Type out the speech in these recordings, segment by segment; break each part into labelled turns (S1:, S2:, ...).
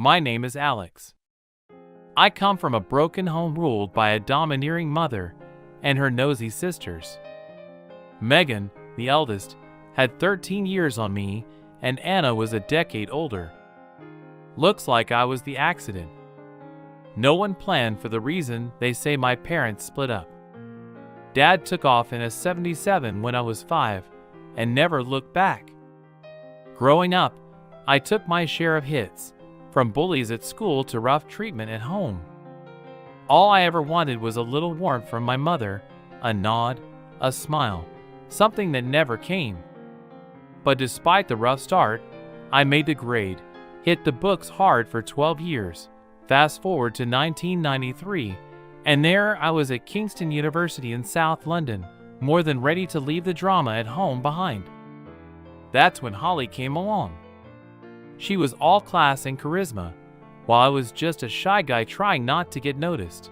S1: My name is Alex. I come from a broken home ruled by a domineering mother and her nosy sisters. Megan, the eldest, had 13 years on me, and Anna was a decade older. Looks like I was the accident. No one planned for the reason they say my parents split up. Dad took off in a 77 when I was 5 and never looked back. Growing up, I took my share of hits, from bullies at school to rough treatment at home. All I ever wanted was a little warmth from my mother, a nod, a smile, something that never came. But despite the rough start, I made the grade, hit the books hard for 12 years. Fast forward to 1993, and there I was at Kingston University in South London, more than ready to leave the drama at home behind. That's when Holly came along. She was all class and charisma, while I was just a shy guy trying not to get noticed.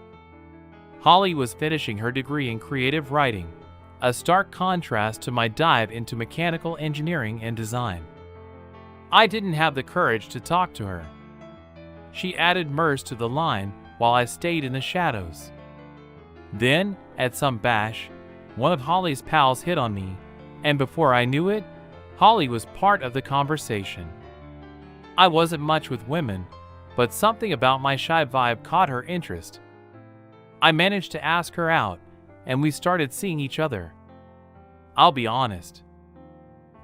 S1: Holly was finishing her degree in creative writing, a stark contrast to my dive into mechanical engineering and design. I didn't have the courage to talk to her. She added Merce to the line while I stayed in the shadows. Then, at some bash, one of Holly's pals hit on me, and before I knew it, Holly was part of the conversation. I wasn't much with women, but something about my shy vibe caught her interest. I managed to ask her out, and we started seeing each other. I'll be honest.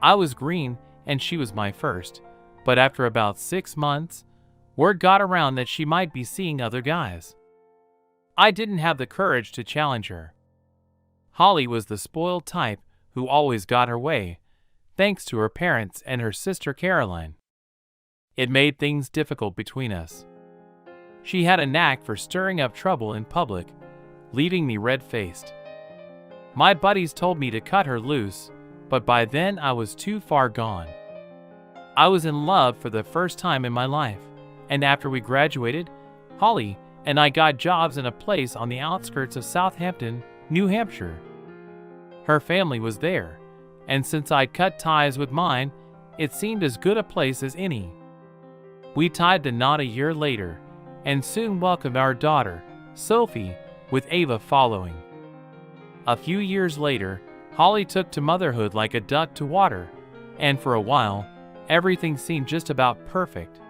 S1: I was green and she was my first, but after about 6 months, word got around that she might be seeing other guys. I didn't have the courage to challenge her. Holly was the spoiled type who always got her way, thanks to her parents and her sister Caroline. It made things difficult between us. She had a knack for stirring up trouble in public, leaving me red-faced. My buddies told me to cut her loose, but by then I was too far gone. I was in love for the first time in my life, and after we graduated, Holly and I got jobs in a place on the outskirts of Southampton, New Hampshire. Her family was there, and since I'd cut ties with mine, it seemed as good a place as any. We tied the knot a year later, and soon welcomed our daughter, Sophie, with Ava following. A few years later, Holly took to motherhood like a duck to water, and for a while, everything seemed just about perfect.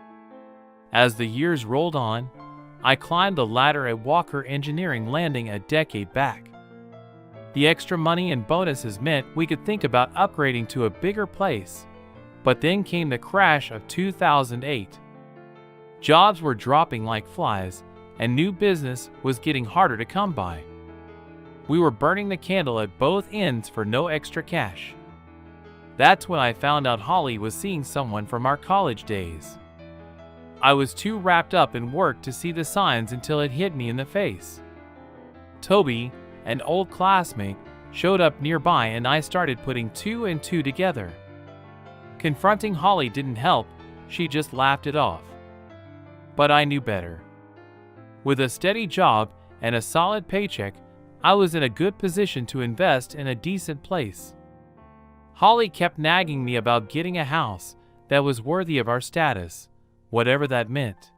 S1: As the years rolled on, I climbed the ladder at Walker Engineering, landing a decade back. The extra money and bonuses meant we could think about upgrading to a bigger place, but then came the crash of 2008. Jobs were dropping like flies, and new business was getting harder to come by. We were burning the candle at both ends for no extra cash. That's when I found out Holly was seeing someone from our college days. I was too wrapped up in work to see the signs until it hit me in the face. Toby, an old classmate, showed up nearby and I started putting 2 and 2 together. Confronting Holly didn't help, she just laughed it off. But I knew better. With a steady job and a solid paycheck, I was in a good position to invest in a decent place. Holly kept nagging me about getting a house that was worthy of our status, whatever that meant.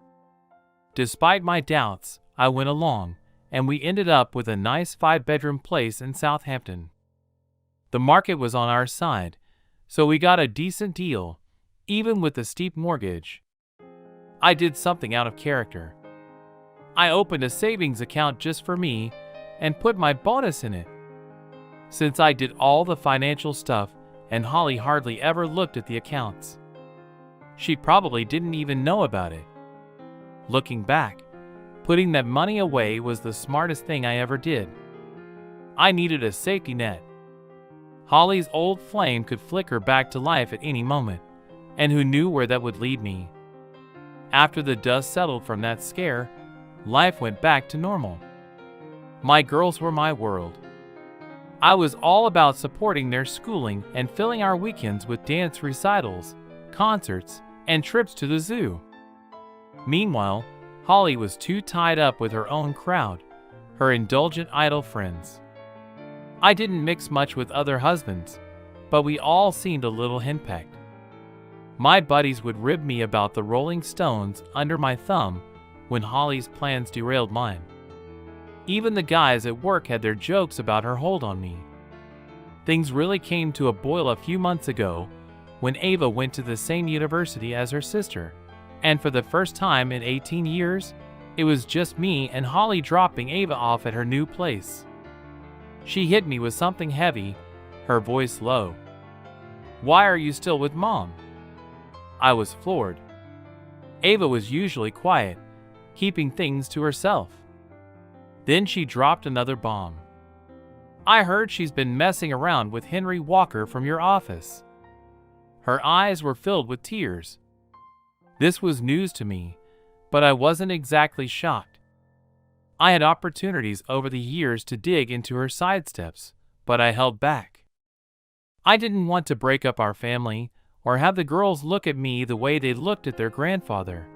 S1: Despite my doubts, I went along, and we ended up with a nice 5-bedroom place in Southampton. The market was on our side, so we got a decent deal, even with the steep mortgage. I did something out of character. I opened a savings account just for me and put my bonus in it. Since I did all the financial stuff and Holly hardly ever looked at the accounts, she probably didn't even know about it. Looking back, putting that money away was the smartest thing I ever did. I needed a safety net. Holly's old flame could flicker back to life at any moment, and who knew where that would lead me? After the dust settled from that scare, life went back to normal. My girls were my world. I was all about supporting their schooling and filling our weekends with dance recitals, concerts, and trips to the zoo. Meanwhile, Holly was too tied up with her own crowd, her indulgent idle friends. I didn't mix much with other husbands, but we all seemed a little henpecked. My buddies would rib me about the rolling stones under my thumb when Holly's plans derailed mine. Even the guys at work had their jokes about her hold on me. Things really came to a boil a few months ago when Ava went to the same university as her sister, and for the first time in 18 years, it was just me and Holly dropping Ava off at her new place. She hit me with something heavy, her voice low. "Why are you still with Mom?" I was floored. Ava was usually quiet, keeping things to herself. Then she dropped another bomb. "I heard she's been messing around with Henry Walker from your office." Her eyes were filled with tears. This was news to me, but I wasn't exactly shocked. I had opportunities over the years to dig into her sidesteps, but I held back. I didn't want to break up our family or have the girls look at me the way they looked at their grandfather.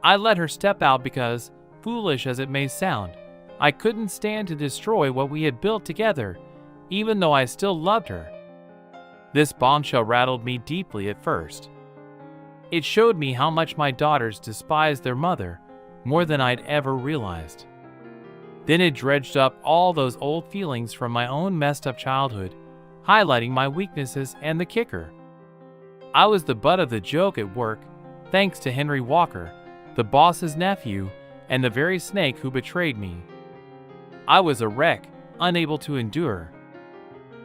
S1: I let her step out because, foolish as it may sound, I couldn't stand to destroy what we had built together, even though I still loved her. This bombshell rattled me deeply at first. It showed me how much my daughters despised their mother, more than I'd ever realized. Then it dredged up all those old feelings from my own messed up childhood, highlighting my weaknesses and the kicker. I was the butt of the joke at work, thanks to Henry Walker, the boss's nephew, and the very snake who betrayed me. I was a wreck, unable to endure.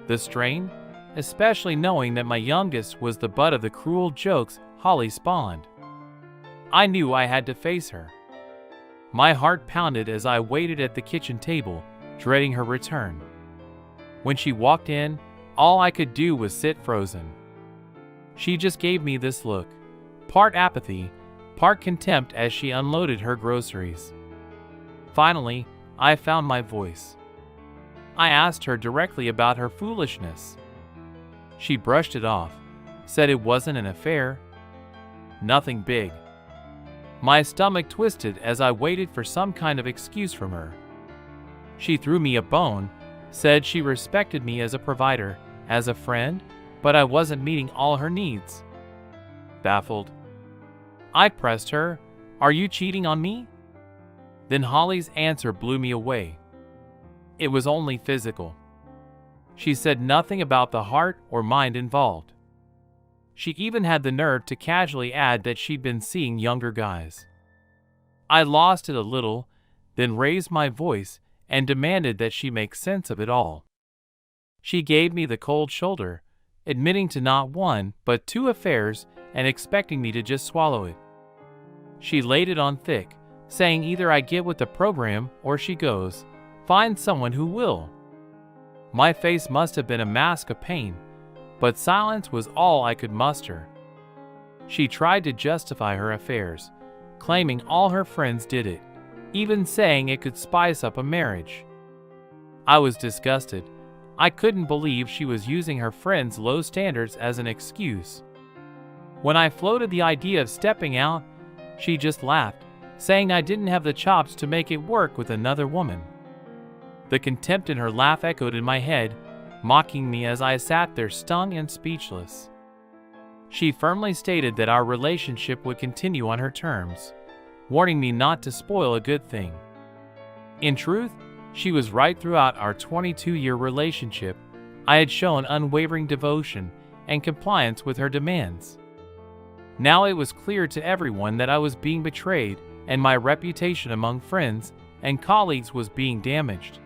S1: The strain, especially knowing that my youngest was the butt of the cruel jokes Holly spawned. I knew I had to face her. My heart pounded as I waited at the kitchen table, dreading her return. When she walked in, all I could do was sit frozen. She just gave me this look, part apathy, part contempt as she unloaded her groceries. Finally, I found my voice. I asked her directly about her foolishness. She brushed it off, said it wasn't an affair. Nothing big. My stomach twisted as I waited for some kind of excuse from her. She threw me a bone, said she respected me as a provider, as a friend, but I wasn't meeting all her needs. Baffled, I pressed her, "Are you cheating on me?" Then Holly's answer blew me away. It was only physical. She said nothing about the heart or mind involved. She even had the nerve to casually add that she'd been seeing younger guys. I lost it a little, then raised my voice and demanded that she make sense of it all. She gave me the cold shoulder, admitting to not one but two affairs and expecting me to just swallow it. She laid it on thick, saying either I get with the program or she goes, "Find someone who will." My face must have been a mask of pain, but silence was all I could muster. She tried to justify her affairs, claiming all her friends did it, even saying it could spice up a marriage. I was disgusted. I couldn't believe she was using her friends' low standards as an excuse. When I floated the idea of stepping out, she just laughed, saying I didn't have the chops to make it work with another woman. The contempt in her laugh echoed in my head, mocking me as I sat there stung and speechless. She firmly stated that our relationship would continue on her terms, warning me not to spoil a good thing. In truth, she was right. Throughout our 22-year relationship, I had shown unwavering devotion and compliance with her demands. Now it was clear to everyone that I was being betrayed and my reputation among friends and colleagues was being damaged.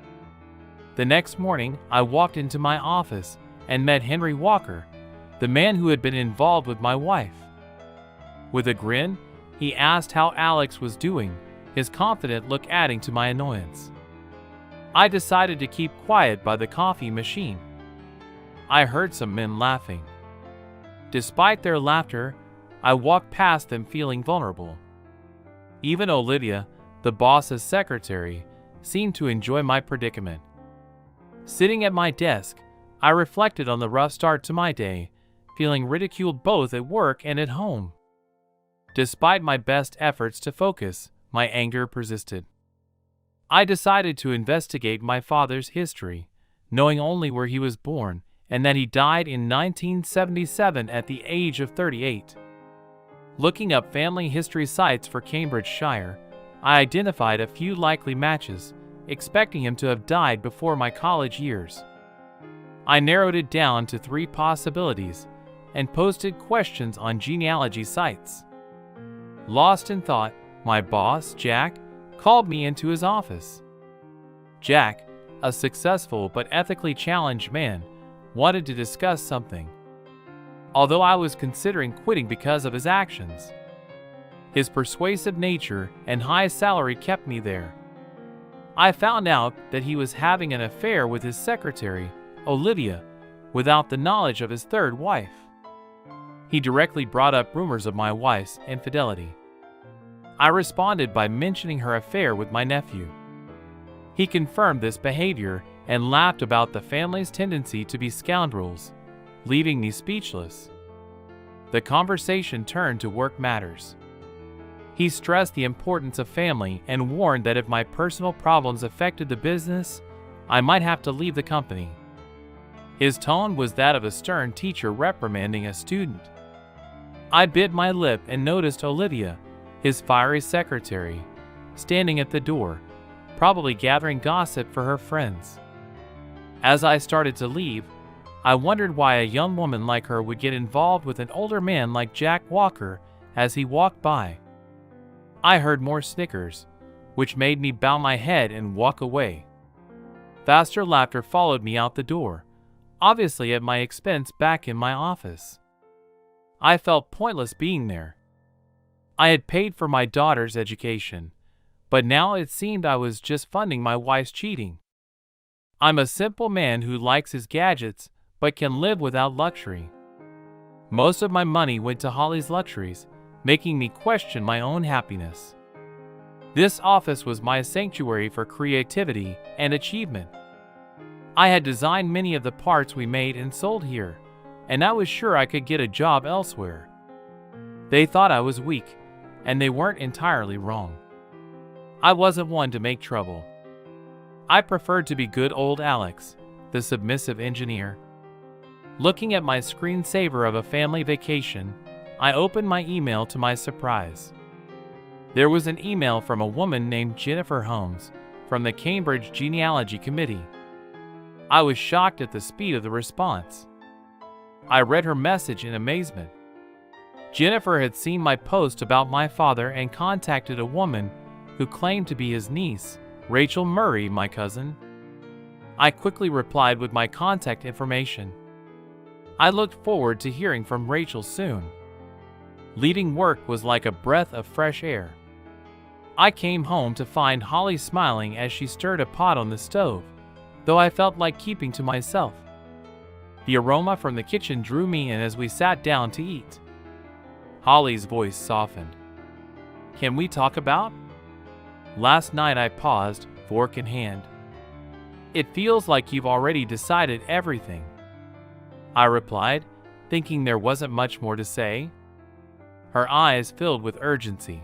S1: The next morning, I walked into my office and met Henry Walker, the man who had been involved with my wife. With a grin, he asked how Alex was doing, his confident look adding to my annoyance. I decided to keep quiet by the coffee machine. I heard some men laughing. Despite their laughter, I walked past them feeling vulnerable. Even Olivia, the boss's secretary, seemed to enjoy my predicament. Sitting at my desk, I reflected on the rough start to my day, feeling ridiculed both at work and at home. Despite my best efforts to focus, my anger persisted. I decided to investigate my father's history, knowing only where he was born and that he died in 1977 at the age of 38. Looking up family history sites for Cambridgeshire, I identified a few likely matches, expecting him to have died before my college years. I narrowed it down to 3 possibilities and posted questions on genealogy sites. Lost in thought, my boss, Jack, called me into his office. Jack, a successful but ethically challenged man, wanted to discuss something, although I was considering quitting because of his actions. His persuasive nature and high salary kept me there. I found out that he was having an affair with his secretary, Olivia, without the knowledge of his third wife. He directly brought up rumors of my wife's infidelity. I responded by mentioning her affair with my nephew. He confirmed this behavior and laughed about the family's tendency to be scoundrels, leaving me speechless. The conversation turned to work matters. He stressed the importance of family and warned that if my personal problems affected the business, I might have to leave the company. His tone was that of a stern teacher reprimanding a student. I bit my lip and noticed Olivia, his fiery secretary, standing at the door, probably gathering gossip for her friends. As I started to leave, I wondered why a young woman like her would get involved with an older man like Jack Walker as he walked by. I heard more snickers, which made me bow my head and walk away. Faster laughter followed me out the door, obviously at my expense back in my office. I felt pointless being there. I had paid for my daughter's education, but now it seemed I was just funding my wife's cheating. I'm a simple man who likes his gadgets but can live without luxury. Most of my money went to Holly's luxuries, making me question my own happiness. This office was my sanctuary for creativity and achievement. I had designed many of the parts we made and sold here, and I was sure I could get a job elsewhere. They thought I was weak, and they weren't entirely wrong. I wasn't one to make trouble. I preferred to be good old Alex, the submissive engineer. Looking at my screensaver of a family vacation, I opened my email to my surprise. There was an email from a woman named Jennifer Holmes from the Cambridge Genealogy Committee. I was shocked at the speed of the response. I read her message in amazement. Jennifer had seen my post about my father and contacted a woman who claimed to be his niece, Rachel Murray, my cousin. I quickly replied with my contact information. I looked forward to hearing from Rachel soon. Leaving work was like a breath of fresh air. I came home to find Holly smiling as she stirred a pot on the stove, though I felt like keeping to myself. The aroma from the kitchen drew me in as we sat down to eat. Holly's voice softened. "Can we talk about?" Last night I paused, fork in hand. "It feels like you've already decided everything," I replied, thinking there wasn't much more to say. Her eyes filled with urgency.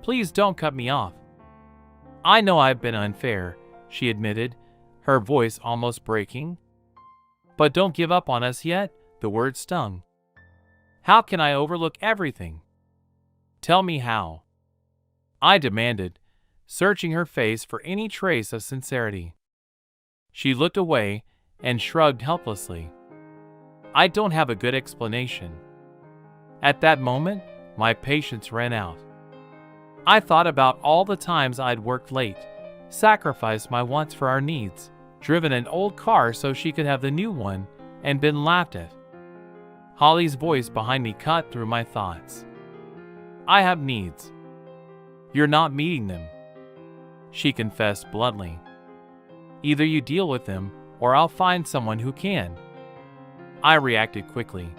S1: "Please don't cut me off." "I know I've been unfair," she admitted, her voice almost breaking. "But don't give up on us yet," the word stung. "How can I overlook everything? Tell me how," I demanded, searching her face for any trace of sincerity. She looked away and shrugged helplessly. "I don't have a good explanation." At that moment, my patience ran out. I thought about all the times I'd worked late, sacrificed my wants for our needs, driven an old car so she could have the new one, and been laughed at. Holly's voice behind me cut through my thoughts. "I have needs. You're not meeting them," she confessed bluntly. "Either you deal with them, or I'll find someone who can." I reacted quickly.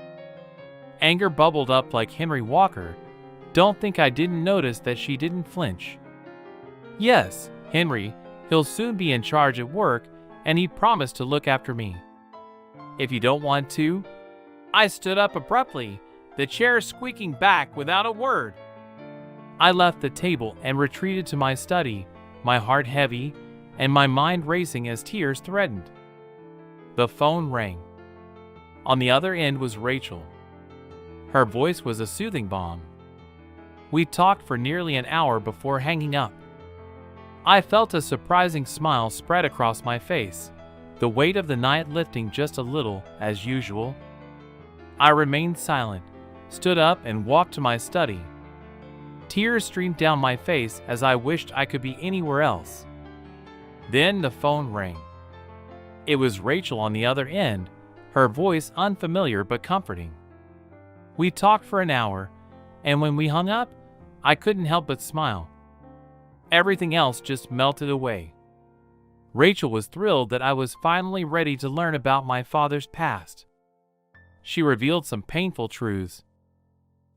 S1: Anger bubbled up like Henry Walker. Don't think I didn't notice that she didn't flinch. "Yes, Henry, he'll soon be in charge at work, and he promised to look after me." "If you don't want to?" I stood up abruptly, the chair squeaking back without a word. I left the table and retreated to my study, my heart heavy and my mind racing as tears threatened. The phone rang. On the other end was Rachel. Her voice was a soothing balm. We talked for nearly an hour before hanging up. I felt a surprising smile spread across my face, the weight of the night lifting just a little, as usual. I remained silent, stood up and walked to my study. Tears streamed down my face as I wished I could be anywhere else. Then the phone rang. It was Rachel on the other end, her voice unfamiliar but comforting. We talked for an hour, and when we hung up, I couldn't help but smile. Everything else just melted away. Rachel was thrilled that I was finally ready to learn about my father's past. She revealed some painful truths.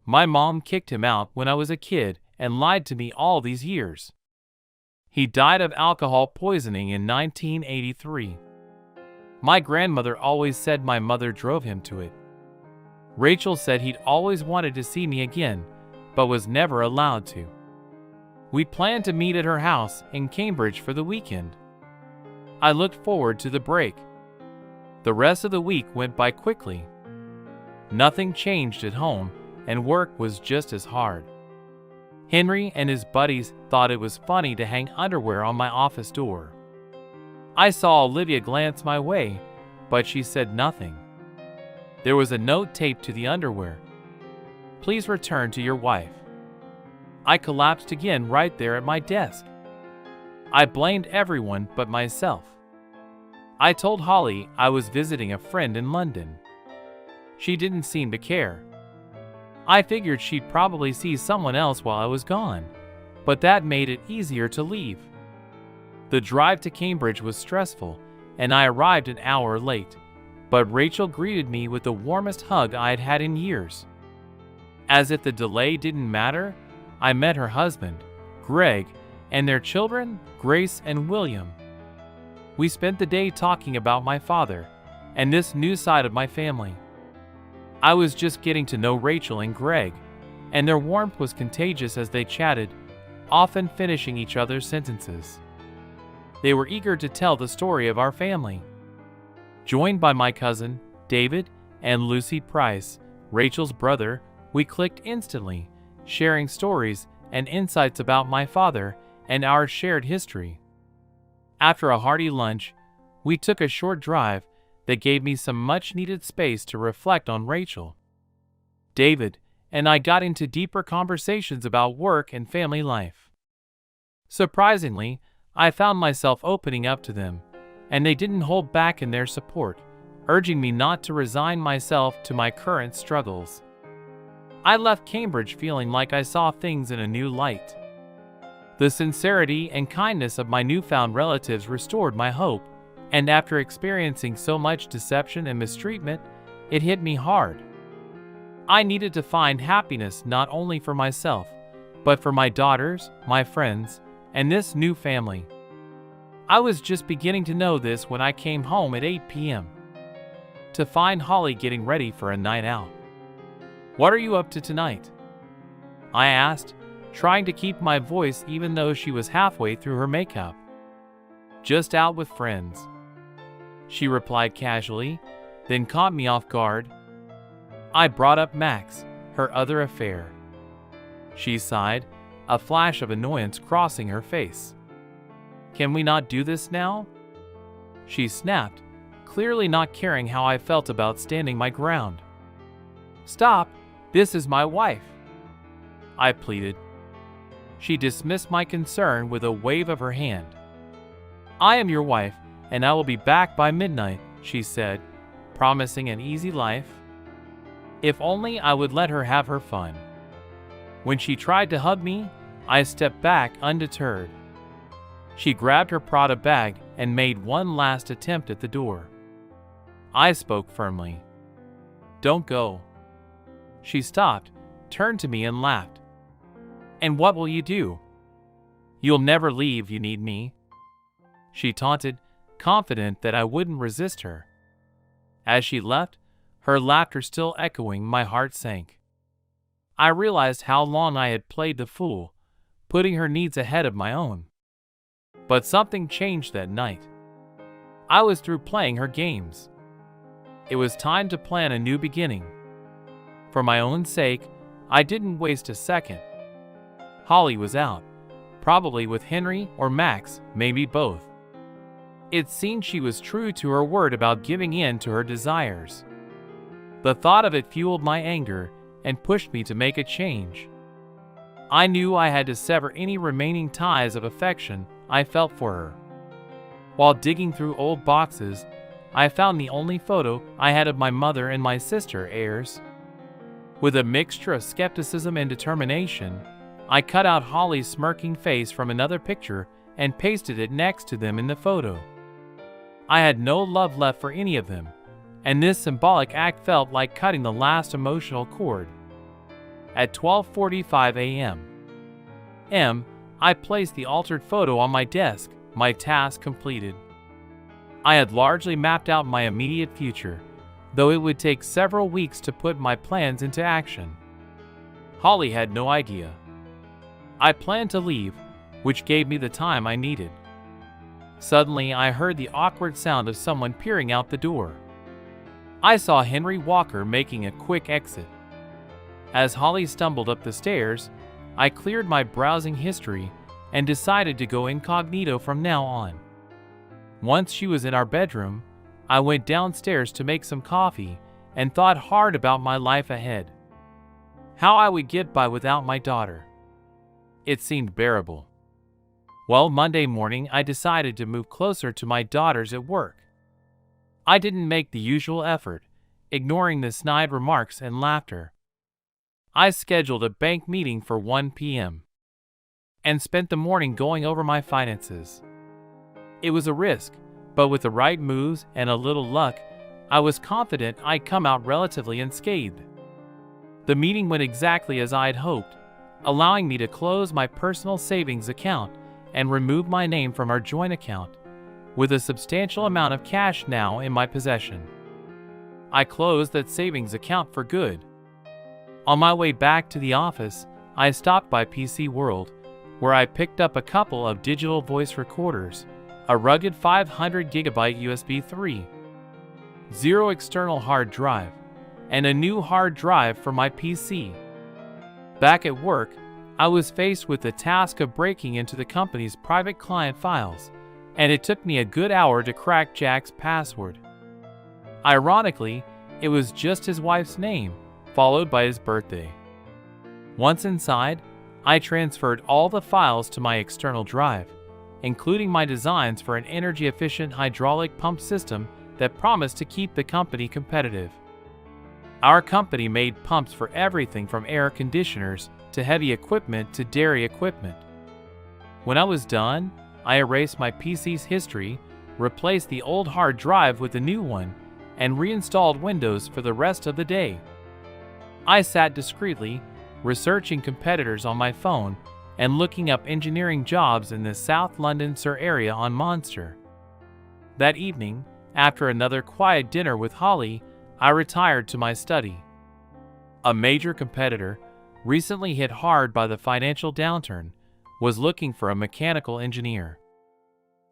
S1: My mom kicked him out when I was a kid and lied to me all these years. He died of alcohol poisoning in 1983. My grandmother always said my mother drove him to it. Rachel said he'd always wanted to see me again, but was never allowed to. We planned to meet at her house in Cambridge for the weekend. I looked forward to the break. The rest of the week went by quickly. Nothing changed at home, and work was just as hard. Henry and his buddies thought it was funny to hang underwear on my office door. I saw Olivia glance my way, but she said nothing. There was a note taped to the underwear. "Please return to your wife." I collapsed again right there at my desk. I blamed everyone but myself. I told Holly I was visiting a friend in London. She didn't seem to care. I figured she'd probably see someone else while I was gone, but that made it easier to leave. The drive to Cambridge was stressful, and I arrived an hour late, but Rachel greeted me with the warmest hug I had had in years. As if the delay didn't matter, I met her husband, Greg, and their children, Grace and William. We spent the day talking about my father and this new side of my family. I was just getting to know Rachel and Greg, and their warmth was contagious as they chatted, often finishing each other's sentences. They were eager to tell the story of our family. Joined by my cousin, David, and Lucy Price, Rachel's brother, we clicked instantly, sharing stories and insights about my father and our shared history. After a hearty lunch, we took a short drive that gave me some much-needed space to reflect on Rachel. David and I got into deeper conversations about work and family life. Surprisingly, I found myself opening up to them, and they didn't hold back in their support, urging me not to resign myself to my current struggles. I left Cambridge feeling like I saw things in a new light. The sincerity and kindness of my newfound relatives restored my hope, and after experiencing so much deception and mistreatment, it hit me hard. I needed to find happiness not only for myself, but for my daughters, my friends, and this new family. I was just beginning to know this when I came home at 8 p.m. to find Holly getting ready for a night out. "What are you up to tonight?" I asked, trying to keep my voice even though she was halfway through her makeup. "Just out with friends," she replied casually, then caught me off guard. I brought up Max, her other affair. She sighed, a flash of annoyance crossing her face. "Can we not do this now?" she snapped, clearly not caring how I felt about standing my ground. "Stop, this is my wife," I pleaded. She dismissed my concern with a wave of her hand. "I am your wife, and I will be back by midnight," she said, promising an easy life. If only I would let her have her fun. When she tried to hug me, I stepped back undeterred. She grabbed her Prada bag and made one last attempt at the door. I spoke firmly. "Don't go." She stopped, turned to me and laughed. "And what will you do? You'll never leave, you need me," she taunted, confident that I wouldn't resist her. As she left, her laughter still echoing, my heart sank. I realized how long I had played the fool, putting her needs ahead of my own. But something changed that night. I was through playing her games. It was time to plan a new beginning. For my own sake, I didn't waste a second. Holly was out, probably with Henry or Max, maybe both. It seemed she was true to her word about giving in to her desires. The thought of it fueled my anger and pushed me to make a change. I knew I had to sever any remaining ties of affection I felt for her. While digging through old boxes, I found the only photo I had of my mother and my sister, Ayers. With a mixture of skepticism and determination, I cut out Holly's smirking face from another picture and pasted it next to them in the photo. I had no love left for any of them, and this symbolic act felt like cutting the last emotional cord. At 12:45 a.m., I placed the altered photo on my desk, my task completed. I had largely mapped out my immediate future, though it would take several weeks to put my plans into action. Holly had no idea. I planned to leave, which gave me the time I needed. Suddenly, I heard the awkward sound of someone peering out the door. I saw Henry Walker making a quick exit. As Holly stumbled up the stairs, I cleared my browsing history and decided to go incognito from now on. Once she was in our bedroom, I went downstairs to make some coffee and thought hard about my life ahead. How I would get by without my daughter. It seemed bearable. Well, Monday morning I decided to move closer to my daughters at work. I didn't make the usual effort, ignoring the snide remarks and laughter. I scheduled a bank meeting for 1 p.m. and spent the morning going over my finances. It was a risk, but with the right moves and a little luck, I was confident I'd come out relatively unscathed. The meeting went exactly as I had hoped, allowing me to close my personal savings account and remove my name from our joint account, with a substantial amount of cash now in my possession. I closed that savings account for good. On my way back to the office, I stopped by PC World, where I picked up a couple of digital voice recorders, a rugged 500 gigabyte USB 3.0 external hard drive, and a new hard drive for my PC. Back at work, I was faced with the task of breaking into the company's private client files, and it took me a good hour to crack Jack's password. Ironically, it was just his wife's name, followed by his birthday. Once inside, I transferred all the files to my external drive, including my designs for an energy-efficient hydraulic pump system that promised to keep the company competitive. Our company made pumps for everything from air conditioners to heavy equipment to dairy equipment. When I was done, I erased my PC's history, replaced the old hard drive with the new one, and reinstalled Windows for the rest of the day. I sat discreetly, researching competitors on my phone and looking up engineering jobs in the South London Sur area on Monster. That evening, after another quiet dinner with Holly, I retired to my study. A major competitor, recently hit hard by the financial downturn, was looking for a mechanical engineer.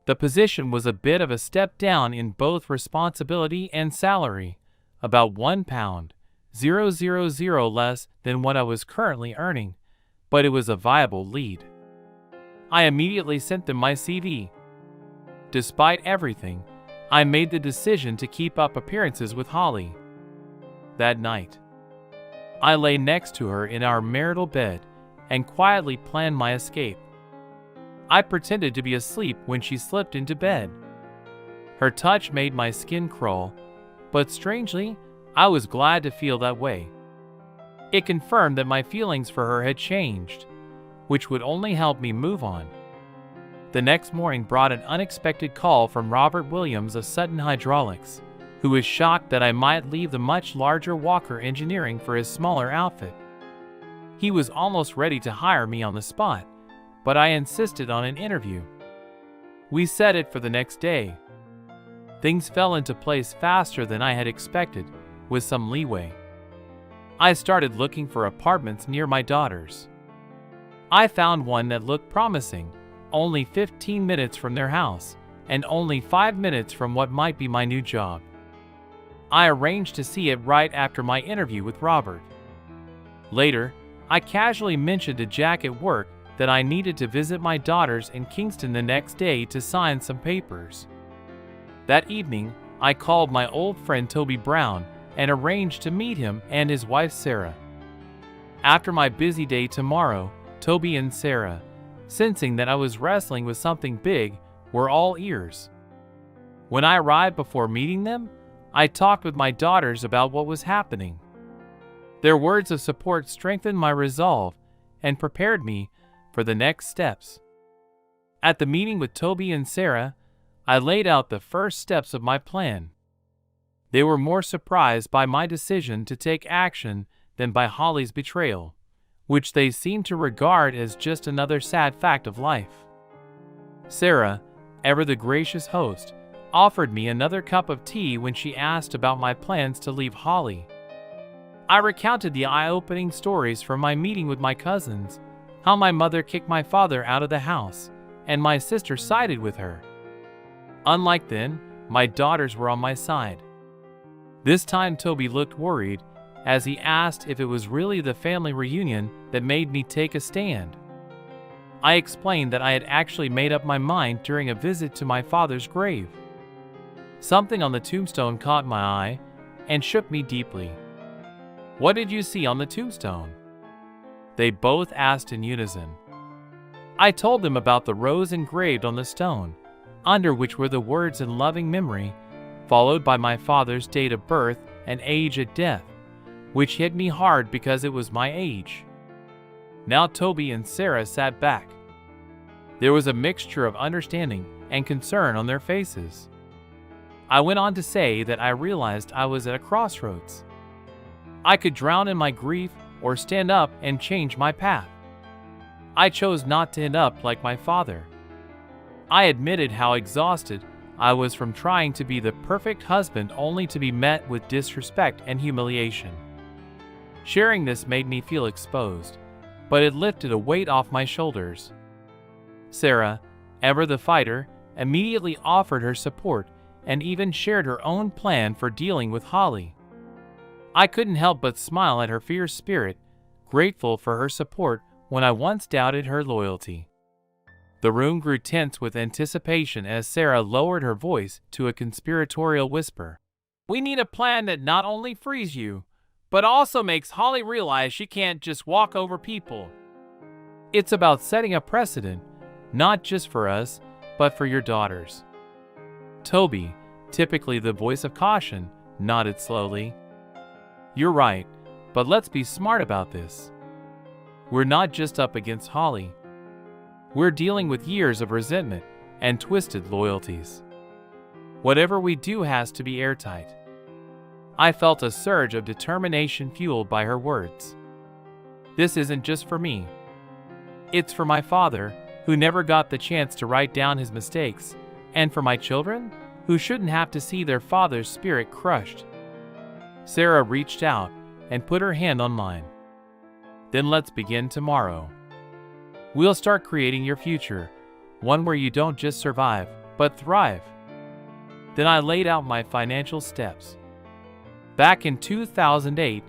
S1: The position was a bit of a step down in both responsibility and salary, about £1,000 less than what I was currently earning, but it was a viable lead. I immediately sent them my CV. Despite everything, I made the decision to keep up appearances with Holly. That night, I lay next to her in our marital bed and quietly planned my escape. I pretended to be asleep when she slipped into bed. Her touch made my skin crawl, but strangely, I was glad to feel that way. It confirmed that my feelings for her had changed, which would only help me move on. The next morning brought an unexpected call from Robert Williams of Sutton Hydraulics, who was shocked that I might leave the much larger Walker Engineering for his smaller outfit. He was almost ready to hire me on the spot, but I insisted on an interview. We set it for the next day. Things fell into place faster than I had expected, with some leeway. I started looking for apartments near my daughters. I found one that looked promising, only 15 minutes from their house, and only 5 minutes from what might be my new job. I arranged to see it right after my interview with Robert. Later, I casually mentioned to Jack at work that I needed to visit my daughters in Kingston the next day to sign some papers. That evening, I called my old friend Toby Brown and arranged to meet him and his wife Sarah. After my busy day tomorrow, Toby and Sarah, sensing that I was wrestling with something big, were all ears. When I arrived before meeting them, I talked with my daughters about what was happening. Their words of support strengthened my resolve and prepared me for the next steps. At the meeting with Toby and Sarah, I laid out the first steps of my plan. They were more surprised by my decision to take action than by Holly's betrayal, which they seemed to regard as just another sad fact of life. Sarah, ever the gracious host, offered me another cup of tea when she asked about my plans to leave Holly. I recounted the eye-opening stories from my meeting with my cousins, how my mother kicked my father out of the house, and my sister sided with her. Unlike then, my daughters were on my side. This time Toby looked worried as he asked if it was really the family reunion that made me take a stand. I explained that I had actually made up my mind during a visit to my father's grave. Something on the tombstone caught my eye and shook me deeply. "What did you see on the tombstone?" They both asked in unison. I told them about the rose engraved on the stone, under which were the words in loving memory, followed by my father's date of birth and age at death, which hit me hard because it was my age. Now Toby and Sarah sat back. There was a mixture of understanding and concern on their faces. I went on to say that I realized I was at a crossroads. I could drown in my grief or stand up and change my path. I chose not to end up like my father. I admitted how exhausted I was from trying to be the perfect husband only to be met with disrespect and humiliation. Sharing this made me feel exposed, but it lifted a weight off my shoulders. Sarah, ever the fighter, immediately offered her support and even shared her own plan for dealing with Holly. I couldn't help but smile at her fierce spirit, grateful for her support when I once doubted her loyalty. The room grew tense with anticipation as Sarah lowered her voice to a conspiratorial whisper. "We need a plan that not only frees you, but also makes Holly realize she can't just walk over people. It's about setting a precedent, not just for us, but for your daughters." Toby, typically the voice of caution, nodded slowly. "You're right, but let's be smart about this. We're not just up against Holly. We're dealing with years of resentment and twisted loyalties. Whatever we do has to be airtight." I felt a surge of determination fueled by her words. This isn't just for me. It's for my father, who never got the chance to write down his mistakes, and for my children, who shouldn't have to see their father's spirit crushed. Sarah reached out and put her hand on mine. "Then let's begin tomorrow. We'll start creating your future, one where you don't just survive, but thrive." Then I laid out my financial steps. Back in 2008,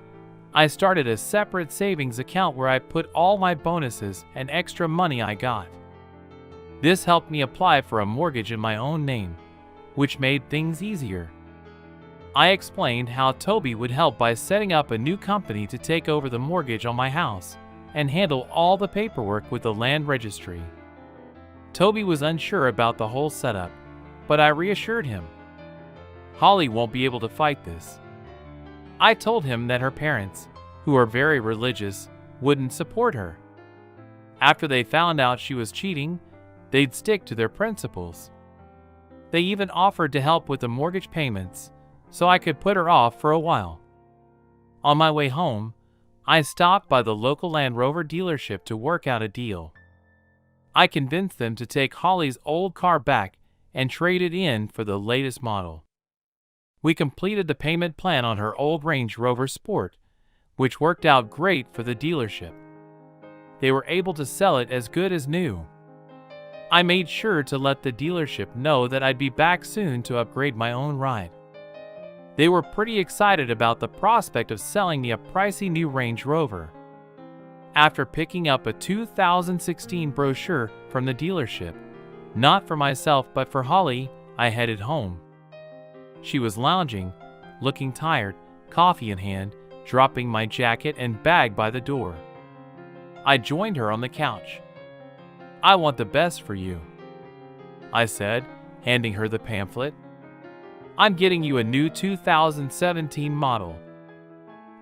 S1: I started a separate savings account where I put all my bonuses and extra money I got. This helped me apply for a mortgage in my own name, which made things easier. I explained how Toby would help by setting up a new company to take over the mortgage on my house and handle all the paperwork with the land registry. Toby was unsure about the whole setup, but I reassured him. Holly won't be able to fight this. I told him that her parents, who are very religious, wouldn't support her. After they found out she was cheating, they'd stick to their principles. They even offered to help with the mortgage payments, so I could put her off for a while. On my way home, I stopped by the local Land Rover dealership to work out a deal. I convinced them to take Holly's old car back and trade it in for the latest model. We completed the payment plan on her old Range Rover Sport, which worked out great for the dealership. They were able to sell it as good as new. I made sure to let the dealership know that I'd be back soon to upgrade my own ride. They were pretty excited about the prospect of selling me a pricey new Range Rover. After picking up a 2016 brochure from the dealership, not for myself but for Holly, I headed home. She was lounging, looking tired, coffee in hand, dropping my jacket and bag by the door. I joined her on the couch. "I want the best for you," I said, handing her the pamphlet. "I'm getting you a new 2017 model."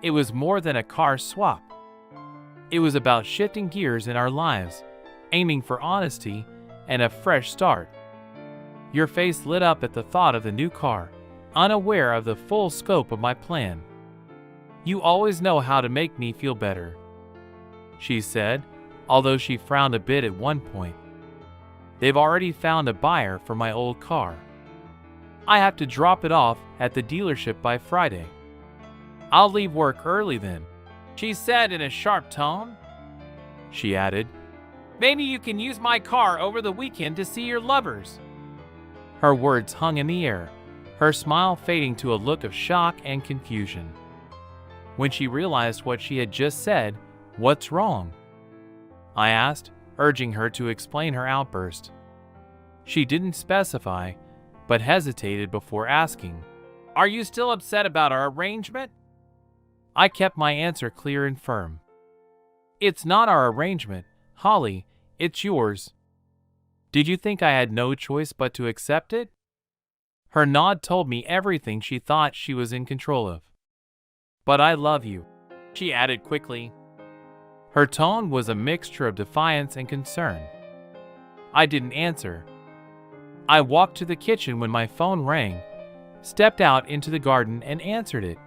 S1: It was more than a car swap. It was about shifting gears in our lives, aiming for honesty and a fresh start. Your face lit up at the thought of the new car, unaware of the full scope of my plan. "You always know how to make me feel better," she said, although she frowned a bit at one point. "They've already found a buyer for my old car. I have to drop it off at the dealership by Friday. I'll leave work early then," she said in a sharp tone. She added, "Maybe you can use my car over the weekend to see your lovers." Her words hung in the air, her smile fading to a look of shock and confusion. When she realized what she had just said, "What's wrong?" I asked, urging her to explain her outburst. She didn't specify, but hesitated before asking, "Are you still upset about our arrangement?" I kept my answer clear and firm. "It's not our arrangement, Holly, it's yours. Did you think I had no choice but to accept it?" Her nod told me everything she thought she was in control of. "But I love you," she added quickly. Her tone was a mixture of defiance and concern. I didn't answer. I walked to the kitchen when my phone rang, stepped out into the garden and answered it.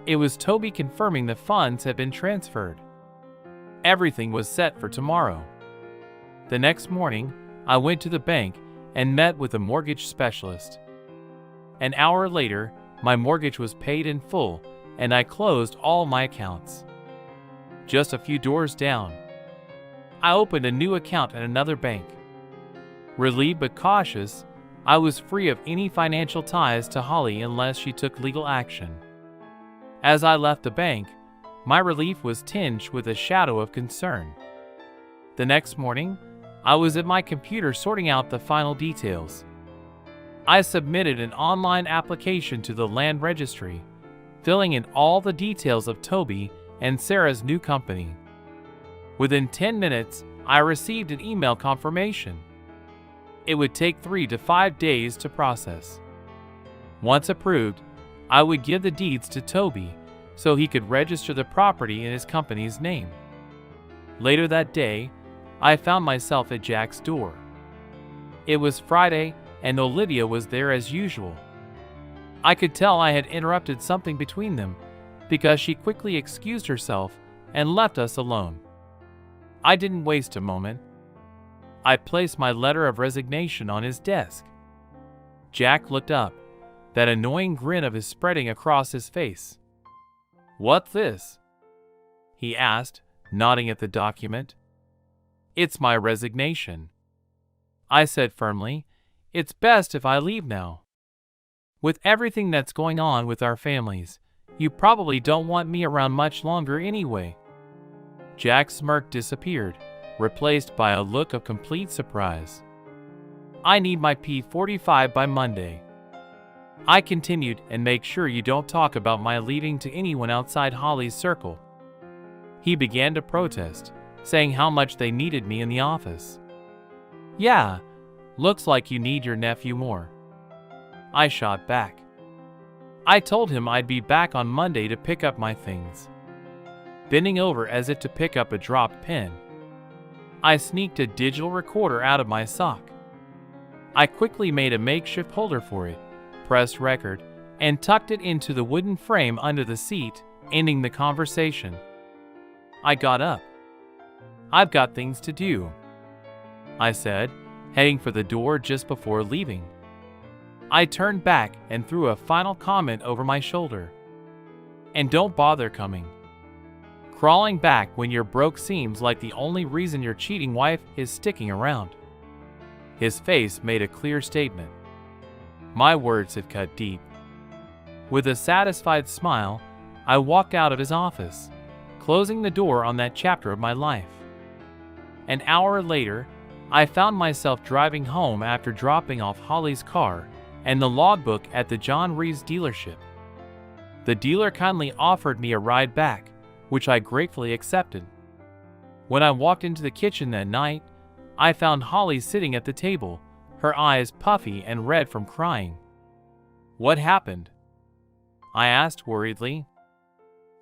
S1: It was Toby confirming the funds had been transferred. Everything was set for tomorrow. The next morning, I went to the bank and met with a mortgage specialist. An hour later, my mortgage was paid in full, and I closed all my accounts. Just a few doors down, I opened a new account at another bank. Relieved but cautious, I was free of any financial ties to Holly unless she took legal action. As I left the bank, my relief was tinged with a shadow of concern. The next morning, I was at my computer sorting out the final details. I submitted an online application to the land registry, filling in all the details of Toby and Sarah's new company. Within 10 minutes, I received an email confirmation. It would take 3 to 5 days to process. Once approved, I would give the deeds to Toby so he could register the property in his company's name. Later that day, I found myself at Jack's door. It was Friday, and Olivia was there as usual. I could tell I had interrupted something between them, because she quickly excused herself and left us alone. I didn't waste a moment. I placed my letter of resignation on his desk. Jack looked up, that annoying grin of his spreading across his face. "What's this?" he asked, nodding at the document. "It's my resignation," I said firmly. "It's best if I leave now. With everything that's going on with our families, you probably don't want me around much longer anyway." Jack's smirk disappeared, replaced by a look of complete surprise. "I need my P45 by Monday," I continued, "and make sure you don't talk about my leaving to anyone outside Holly's circle." He began to protest, saying how much they needed me in the office. "Yeah, looks like you need your nephew more," I shot back. I told him I'd be back on Monday to pick up my things. Bending over as if to pick up a dropped pen, I sneaked a digital recorder out of my sock. I quickly made a makeshift holder for it, pressed record, and tucked it into the wooden frame under the seat, ending the conversation. I got up. "I've got things to do," I said, heading for the door just before leaving. I turned back and threw a final comment over my shoulder. "And don't bother coming. Crawling back when you're broke seems like the only reason your cheating wife is sticking around." His face made a clear statement. My words had cut deep. With a satisfied smile, I walked out of his office, closing the door on that chapter of my life. An hour later, I found myself driving home after dropping off Holly's car and the logbook at the John Reeves dealership. The dealer kindly offered me a ride back, which I gratefully accepted. When I walked into the kitchen that night, I found Holly sitting at the table, her eyes puffy and red from crying. "What happened?" I asked worriedly.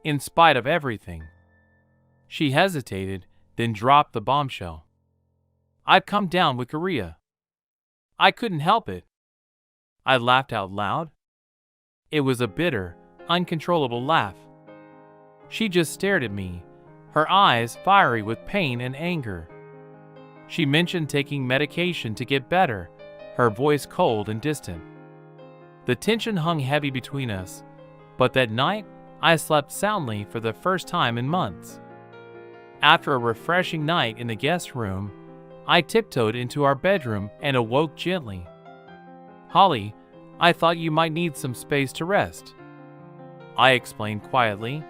S1: "In spite of everything." She hesitated, then dropped the bombshell. "I've come down with Korea. I couldn't help it." I laughed out loud. It was a bitter, uncontrollable laugh. She just stared at me, her eyes fiery with pain and anger. She mentioned taking medication to get better, her voice cold and distant. The tension hung heavy between us, but that night I slept soundly for the first time in months. After a refreshing night in the guest room, I tiptoed into our bedroom and awoke gently. "Holly, I thought you might need some space to rest," I explained quietly.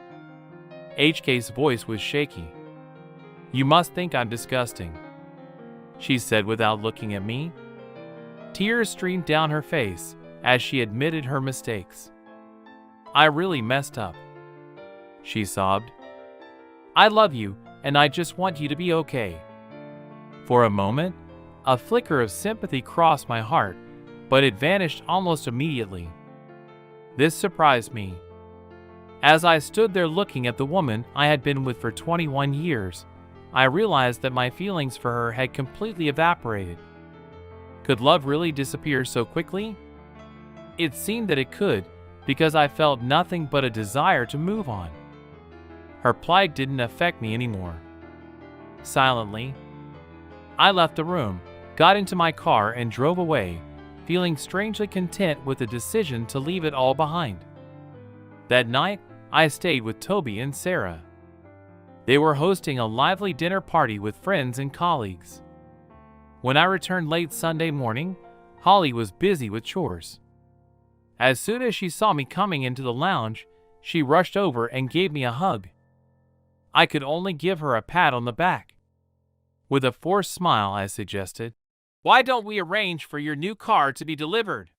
S1: HK's voice was shaky. "You must think I'm disgusting," she said without looking at me. Tears streamed down her face as she admitted her mistakes. "I really messed up," she sobbed. "I love you, and I just want you to be okay." For a moment, a flicker of sympathy crossed my heart, but it vanished almost immediately. This surprised me. As I stood there looking at the woman I had been with for 21 years, I realized that my feelings for her had completely evaporated. Could love really disappear so quickly? It seemed that it could, because I felt nothing but a desire to move on. Her plight didn't affect me anymore. Silently, I left the room, got into my car, and drove away, feeling strangely content with the decision to leave it all behind. That night, I stayed with Toby and Sarah. They were hosting a lively dinner party with friends and colleagues. When I returned late Sunday morning, Holly was busy with chores. As soon as she saw me coming into the lounge, she rushed over and gave me a hug. I could only give her a pat on the back. With a forced smile, I suggested, "Why don't we arrange for your new car to be delivered?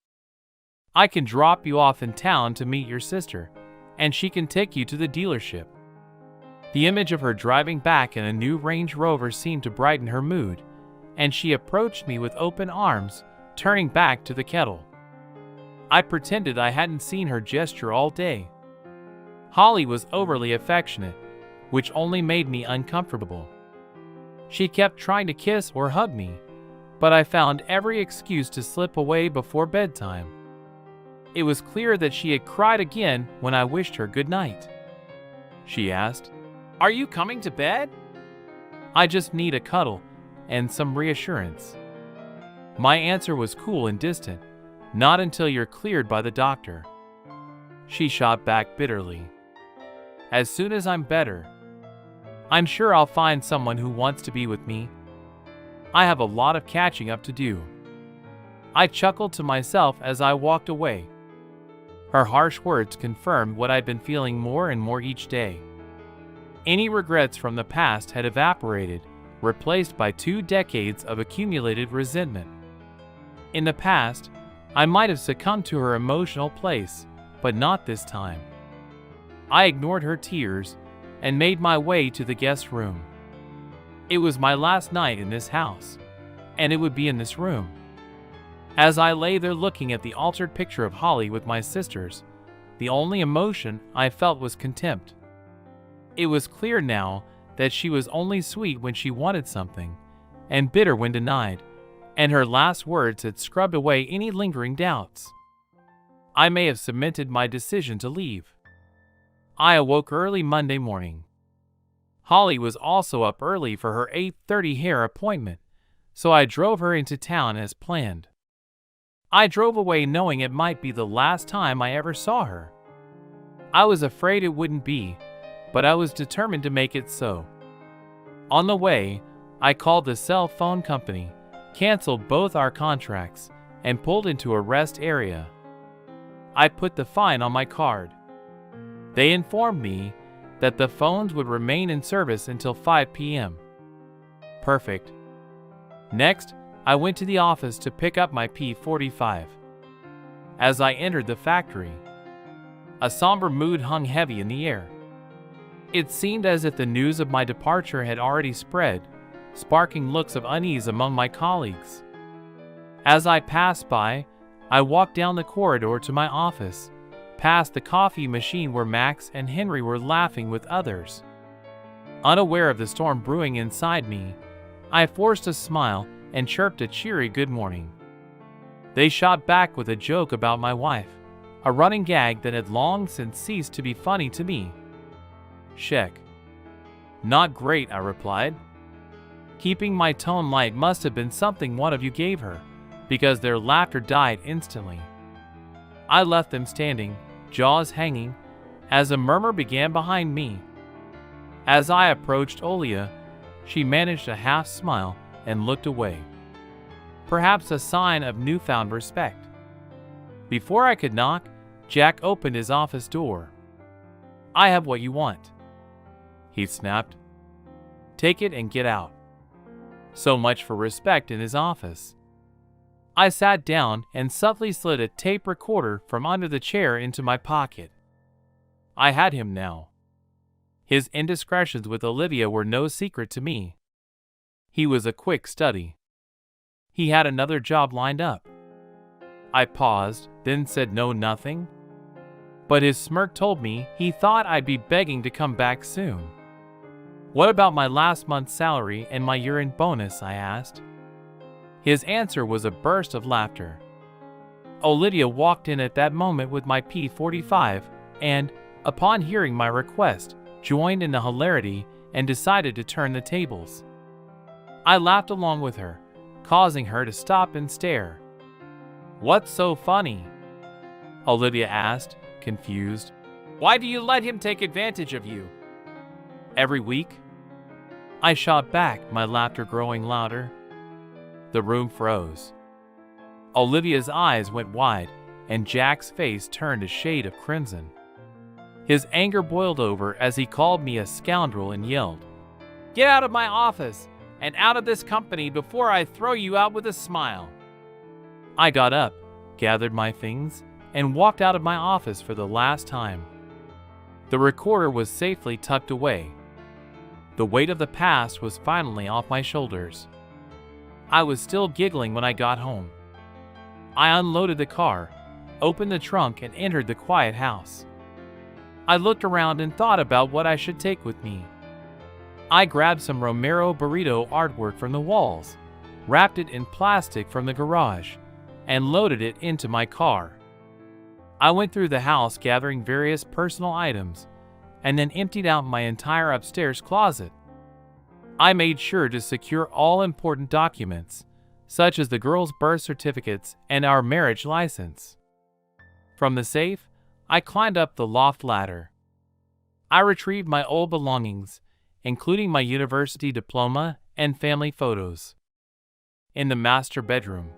S1: I can drop you off in town to meet your sister, and she can take you to the dealership." The image of her driving back in a new Range Rover seemed to brighten her mood, and she approached me with open arms, turning back to the kettle. I pretended I hadn't seen her gesture all day. Holly was overly affectionate, which only made me uncomfortable. She kept trying to kiss or hug me, but I found every excuse to slip away before bedtime. It was clear that she had cried again when I wished her good night. She asked, "Are you coming to bed?" "I just need a cuddle and some reassurance." My answer was cool and distant. "Not until you're cleared by the doctor." She shot back bitterly, "As soon as I'm better. I'm sure I'll find someone who wants to be with me. I have a lot of catching up to do." I chuckled to myself as I walked away. Her harsh words confirmed what I'd been feeling more and more each day. Any regrets from the past had evaporated, replaced by 2 decades of accumulated resentment. In the past, I might have succumbed to her emotional place, but not this time. I ignored her tears and made my way to the guest room. It was my last night in this house, and it would be in this room. As I lay there looking at the altered picture of Holly with my sisters, the only emotion I felt was contempt. It was clear now that she was only sweet when she wanted something, and bitter when denied, and her last words had scrubbed away any lingering doubts. I may have cemented my decision to leave. I awoke early Monday morning. Holly was also up early for her 8:30 hair appointment, so I drove her into town as planned. I drove away knowing it might be the last time I ever saw her. I was afraid it wouldn't be, but I was determined to make it so. On the way, I called the cell phone company, canceled both our contracts, and pulled into a rest area. I put the fine on my card. They informed me that the phones would remain in service until 5 p.m. Perfect. Next, I went to the office to pick up my P45. As I entered the factory, a somber mood hung heavy in the air. It seemed as if the news of my departure had already spread, sparking looks of unease among my colleagues. As I passed by, I walked down the corridor to my office, past the coffee machine where Max and Henry were laughing with others. Unaware of the storm brewing inside me, I forced a smile and chirped a cheery good morning. They shot back with a joke about my wife, a running gag that had long since ceased to be funny to me. Check. Not great, I replied. Keeping my tone light must have been something one of you gave her, because their laughter died instantly. I left them standing, jaws hanging, as a murmur began behind me. As I approached Olia, she managed a half smile and looked away, perhaps a sign of newfound respect. Before I could knock, Jack opened his office door. "I have what you want," he snapped. "Take it and get out." So much for respect in his office. I sat down and subtly slid a tape recorder from under the chair into my pocket. I had him now. His indiscretions with Olivia were no secret to me. He was a quick study. He had another job lined up. I paused, then said nothing. But his smirk told me he thought I'd be begging to come back soon. "What about my last month's salary and my year-end bonus?" I asked. His answer was a burst of laughter. Olivia walked in at that moment with my P45 and, upon hearing my request, joined in the hilarity and decided to turn the tables. I laughed along with her, causing her to stop and stare. "What's so funny?" Olivia asked, confused. "Why do you let him take advantage of you?" "Every week?" I shot back, my laughter growing louder. The room froze. Olivia's eyes went wide, and Jack's face turned a shade of crimson. His anger boiled over as he called me a scoundrel and yelled, "Get out of my office and out of this company before I throw you out with a smile." I got up, gathered my things, and walked out of my office for the last time. The recorder was safely tucked away. The weight of the past was finally off my shoulders. I was still giggling when I got home. I unloaded the car, opened the trunk, and entered the quiet house. I looked around and thought about what I should take with me. I grabbed some Romero burrito artwork from the walls, wrapped it in plastic from the garage, and loaded it into my car. I went through the house gathering various personal items, and then emptied out my entire upstairs closet. I made sure to secure all important documents, such as the girls' birth certificates and our marriage license. From the safe, I climbed up the loft ladder. I retrieved my old belongings, including my university diploma and family photos. In the master bedroom,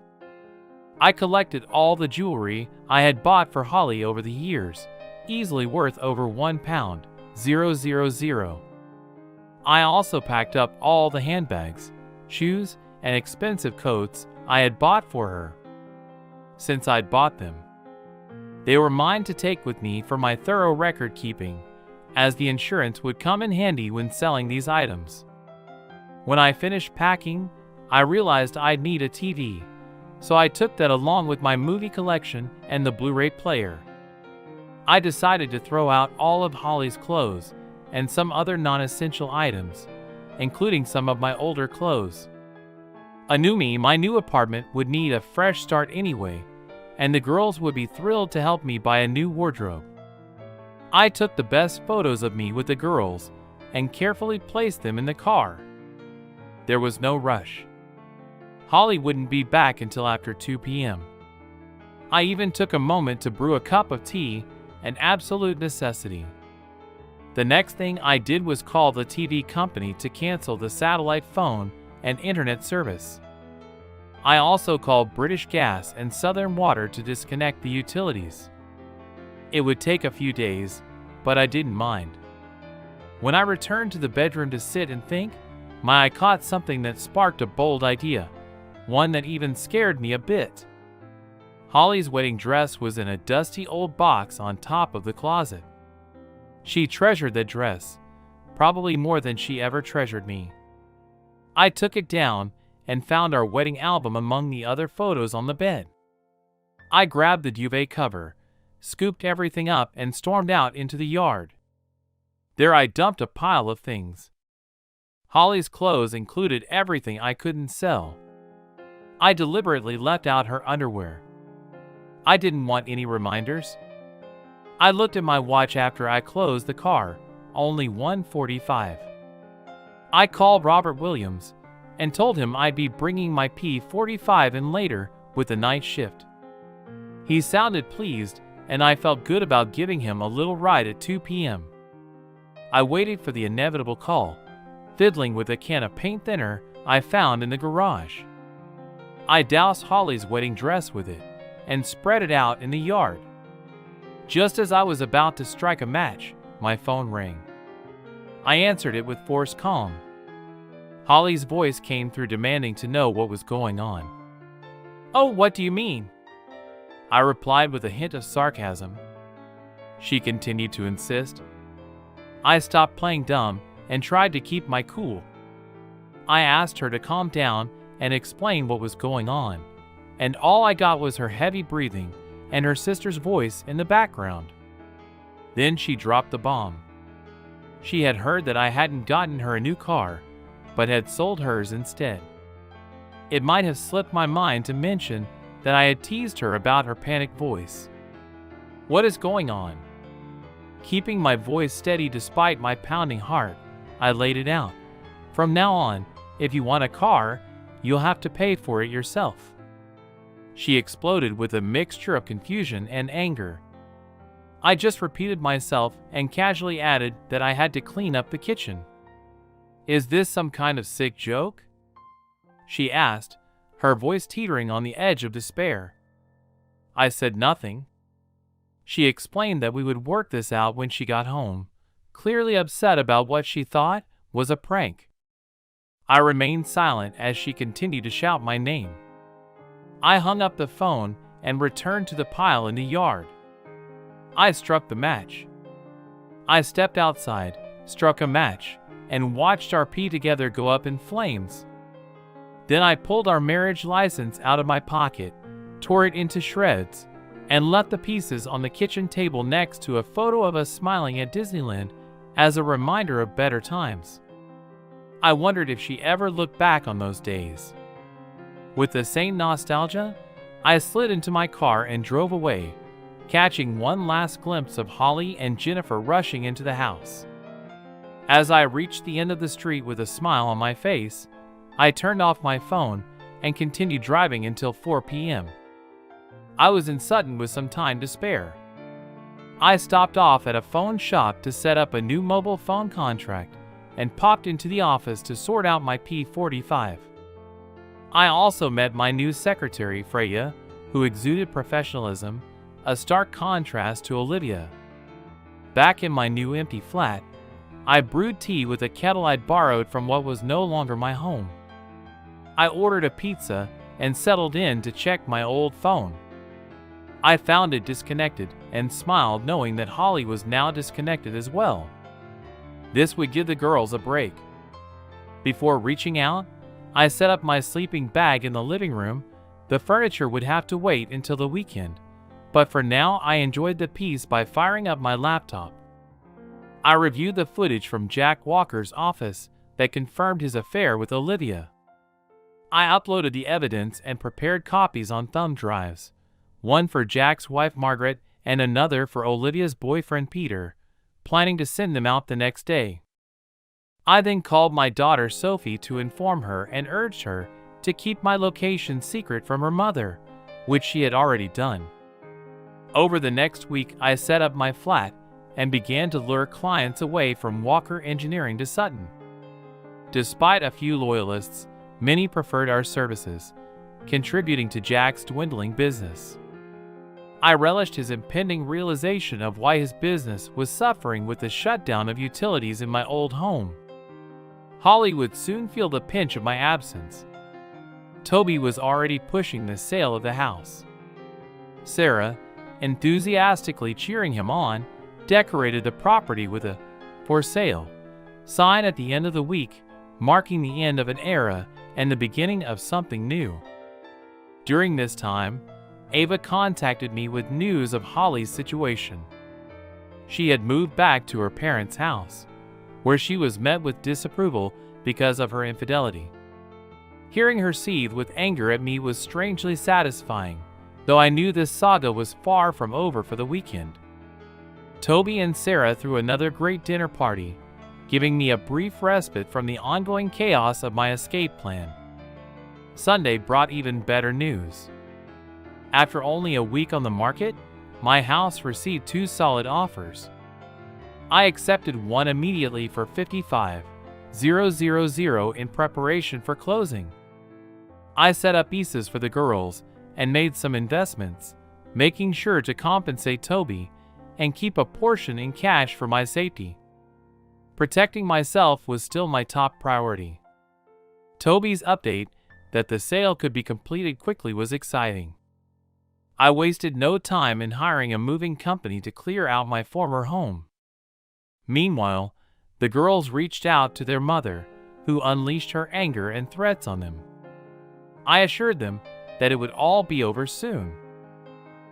S1: I collected all the jewelry I had bought for Holly over the years, easily worth over £1,000. I also packed up all the handbags, shoes, and expensive coats I had bought for her. Since I'd bought them, they were mine to take with me for my thorough record keeping, as the insurance would come in handy when selling these items. When I finished packing, I realized I'd need a TV, so I took that along with my movie collection and the Blu-ray player. I decided to throw out all of Holly's clothes and some other non-essential items, including some of my older clothes. I knew my new apartment would need a fresh start anyway, and the girls would be thrilled to help me buy a new wardrobe. I took the best photos of me with the girls and carefully placed them in the car. There was no rush. Holly wouldn't be back until after 2 p.m. I even took a moment to brew a cup of tea, an absolute necessity. The next thing I did was call the TV company to cancel the satellite phone and internet service. I also called British Gas and Southern Water to disconnect the utilities. It would take a few days, but I didn't mind. When I returned to the bedroom to sit and think, my eye caught something that sparked a bold idea, one that even scared me a bit. Holly's wedding dress was in a dusty old box on top of the closet. She treasured that dress, probably more than she ever treasured me. I took it down and found our wedding album among the other photos on the bed. I grabbed the duvet cover, scooped everything up, and stormed out into the yard. There I dumped a pile of things. Holly's clothes included everything I couldn't sell. I deliberately left out her underwear. I didn't want any reminders. I looked at my watch after I closed the car, only 1:45. I called Robert Williams and told him I'd be bringing my P45 in later with the night shift. He sounded pleased, and I felt good about giving him a little ride at 2 p.m. I waited for the inevitable call, fiddling with a can of paint thinner I found in the garage. I doused Holly's wedding dress with it and spread it out in the yard. Just as I was about to strike a match, my phone rang. I answered it with forced calm. Holly's voice came through, demanding to know what was going on. "Oh, what do you mean?" I replied with a hint of sarcasm. She continued to insist. I stopped playing dumb and tried to keep my cool. I asked her to calm down and explain what was going on, and all I got was her heavy breathing and her sister's voice in the background. Then she dropped the bomb. She had heard that I hadn't gotten her a new car, but had sold hers instead. It might have slipped my mind to mention that I had teased her about her panicked voice. "What is going on?" Keeping my voice steady despite my pounding heart, I laid it out. "From now on, if you want a car, you'll have to pay for it yourself." She exploded with a mixture of confusion and anger. I just repeated myself and casually added that I had to clean up the kitchen. "Is this some kind of sick joke?" she asked, her voice teetering on the edge of despair. I said nothing. She explained that we would work this out when she got home, clearly upset about what she thought was a prank. I remained silent as she continued to shout my name. I hung up the phone and returned to the pile in the yard. I struck the match. I stepped outside, struck a match, and watched our pee together go up in flames. Then I pulled our marriage license out of my pocket, tore it into shreds, and left the pieces on the kitchen table next to a photo of us smiling at Disneyland as a reminder of better times. I wondered if she ever looked back on those days. With the same nostalgia, I slid into my car and drove away, catching one last glimpse of Holly and Jennifer rushing into the house. As I reached the end of the street with a smile on my face, I turned off my phone and continued driving until 4 p.m. I was in Sutton with some time to spare. I stopped off at a phone shop to set up a new mobile phone contract and popped into the office to sort out my P45. I also met my new secretary, Freya, who exuded professionalism, a stark contrast to Olivia. Back in my new empty flat, I brewed tea with a kettle I'd borrowed from what was no longer my home. I ordered a pizza and settled in to check my old phone. I found it disconnected and smiled, knowing that Holly was now disconnected as well. This would give the girls a break. Before reaching out, I set up my sleeping bag in the living room. The furniture would have to wait until the weekend, but for now I enjoyed the peace by firing up my laptop. I reviewed the footage from Jack Walker's office that confirmed his affair with Olivia. I uploaded the evidence and prepared copies on thumb drives, one for Jack's wife Margaret and another for Olivia's boyfriend Peter, planning to send them out the next day. I then called my daughter Sophie to inform her and urged her to keep my location secret from her mother, which she had already done. Over the next week, I set up my flat and began to lure clients away from Walker Engineering to Sutton. Despite a few loyalists, many preferred our services, contributing to Jack's dwindling business. I relished his impending realization of why his business was suffering with the shutdown of utilities in my old home. Holly would soon feel the pinch of my absence. Toby was already pushing the sale of the house. Sarah, enthusiastically cheering him on, decorated the property with a "for sale" sign at the end of the week, marking the end of an era and the beginning of something new. During this time, Ava contacted me with news of Holly's situation. She had moved back to her parents' house, where she was met with disapproval because of her infidelity. Hearing her seethe with anger at me was strangely satisfying, though I knew this saga was far from over for the weekend. Toby and Sarah threw another great dinner party, giving me a brief respite from the ongoing chaos of my escape plan. Sunday brought even better news. After only a week on the market, my house received 2 solid offers. I accepted one immediately for $55,000 in preparation for closing. I set up ESAs for the girls and made some investments, making sure to compensate Toby and keep a portion in cash for my safety. Protecting myself was still my top priority. Toby's update that the sale could be completed quickly was exciting. I wasted no time in hiring a moving company to clear out my former home. Meanwhile, the girls reached out to their mother, who unleashed her anger and threats on them. I assured them that it would all be over soon.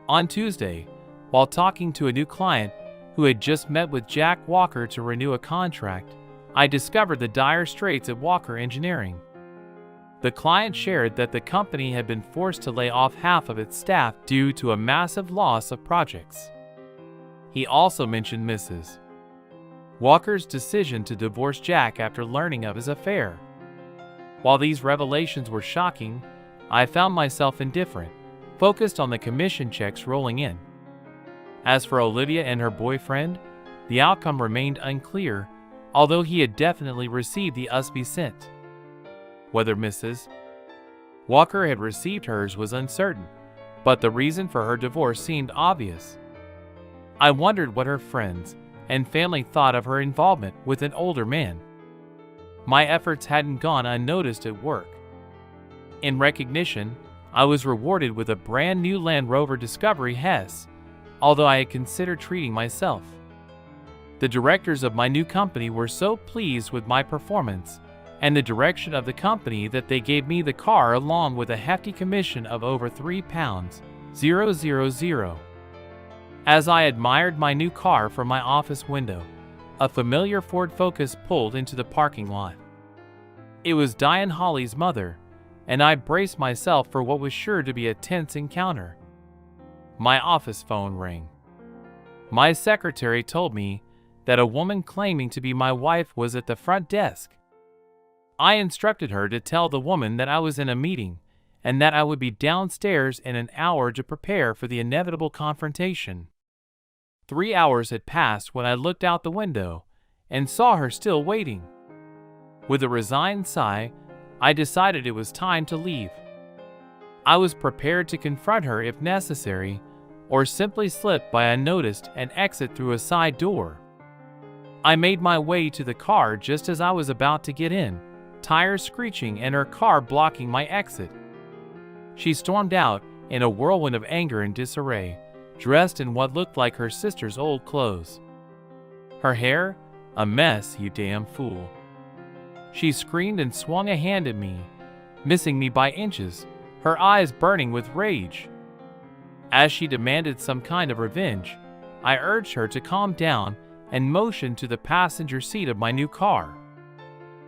S1: On Tuesday, while talking to a new client who had just met with Jack Walker to renew a contract, I discovered the dire straits at Walker Engineering. The client shared that the company had been forced to lay off half of its staff due to a massive loss of projects. He also mentioned Mrs. Walker's decision to divorce Jack after learning of his affair. While these revelations were shocking, I found myself indifferent, focused on the commission checks rolling in. As for Olivia and her boyfriend, the outcome remained unclear, although he had definitely received the USB sent. Whether Mrs. Walker had received hers was uncertain, but the reason for her divorce seemed obvious. I wondered what her friends and family thought of her involvement with an older man. My efforts hadn't gone unnoticed at work. In recognition, I was rewarded with a brand new Land Rover Discovery Hess, although I had considered treating myself. The directors of my new company were so pleased with my performance and the direction of the company that they gave me the car along with a hefty commission of over £3,000. As I admired my new car from my office window, a familiar Ford Focus pulled into the parking lot. It was Diane Holly's mother, and I braced myself for what was sure to be a tense encounter. My office phone rang. My secretary told me that a woman claiming to be my wife was at the front desk. I instructed her to tell the woman that I was in a meeting and that I would be downstairs in an hour to prepare for the inevitable confrontation. 3 hours had passed when I looked out the window and saw her still waiting. With a resigned sigh, I decided it was time to leave. I was prepared to confront her if necessary, or simply slip by unnoticed and exit through a side door. I made my way to the car just as I was about to get in, tires screeching and her car blocking my exit. She stormed out in a whirlwind of anger and disarray, dressed in what looked like her sister's old clothes. Her hair? A mess, you damn fool. She screamed and swung a hand at me, missing me by inches, her eyes burning with rage. As she demanded some kind of revenge, I urged her to calm down and motioned to the passenger seat of my new car.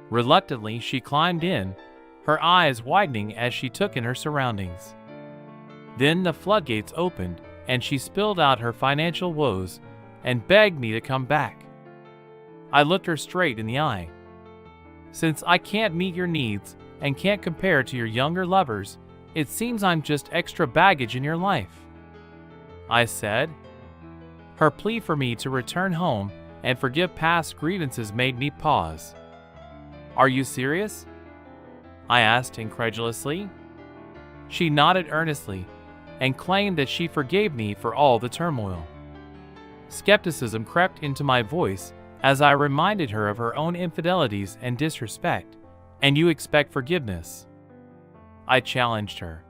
S1: Reluctantly, she climbed in, her eyes widening as she took in her surroundings. Then the floodgates opened, and she spilled out her financial woes and begged me to come back. I looked her straight in the eye. Since I can't meet your needs and can't compare to your younger lovers, it seems I'm just extra baggage in your life, I said. Her plea for me to return home and forgive past grievances made me pause. Are you serious? I asked incredulously. She nodded earnestly, and claimed that she forgave me for all the turmoil. Skepticism crept into my voice as I reminded her of her own infidelities and disrespect. "And you expect forgiveness?" I challenged her.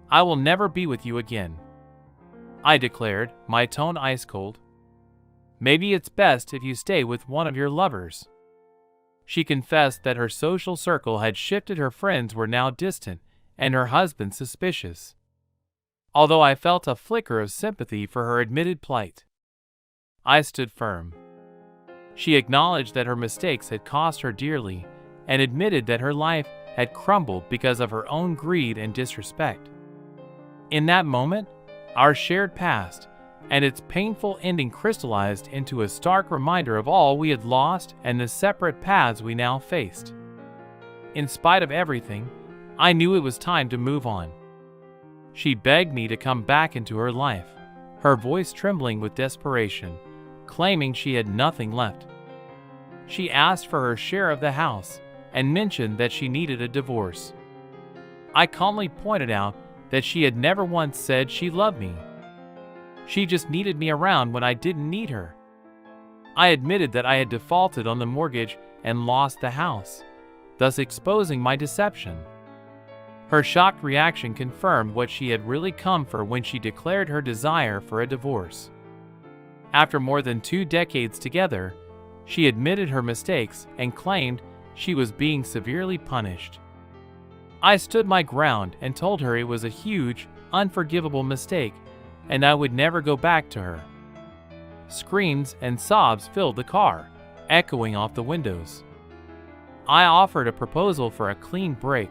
S1: "I will never be with you again," I declared, my tone ice cold. "Maybe it's best if you stay with one of your lovers." She confessed that her social circle had shifted, her friends were now distant, and her husband suspicious. Although I felt a flicker of sympathy for her admitted plight, I stood firm. She acknowledged that her mistakes had cost her dearly and admitted that her life had crumbled because of her own greed and disrespect. In that moment, our shared past and its painful ending crystallized into a stark reminder of all we had lost and the separate paths we now faced. In spite of everything, I knew it was time to move on. She begged me to come back into her life, her voice trembling with desperation, claiming she had nothing left. She asked for her share of the house and mentioned that she needed a divorce. I calmly pointed out that she had never once said she loved me. She just needed me around when I didn't need her. I admitted that I had defaulted on the mortgage and lost the house, thus exposing my deception. Her shocked reaction confirmed what she had really come for when she declared her desire for a divorce. After more than 2 decades together, she admitted her mistakes and claimed she was being severely punished. I stood my ground and told her it was a huge, unforgivable mistake and I would never go back to her. Screams and sobs filled the car, echoing off the windows. I offered a proposal for a clean break,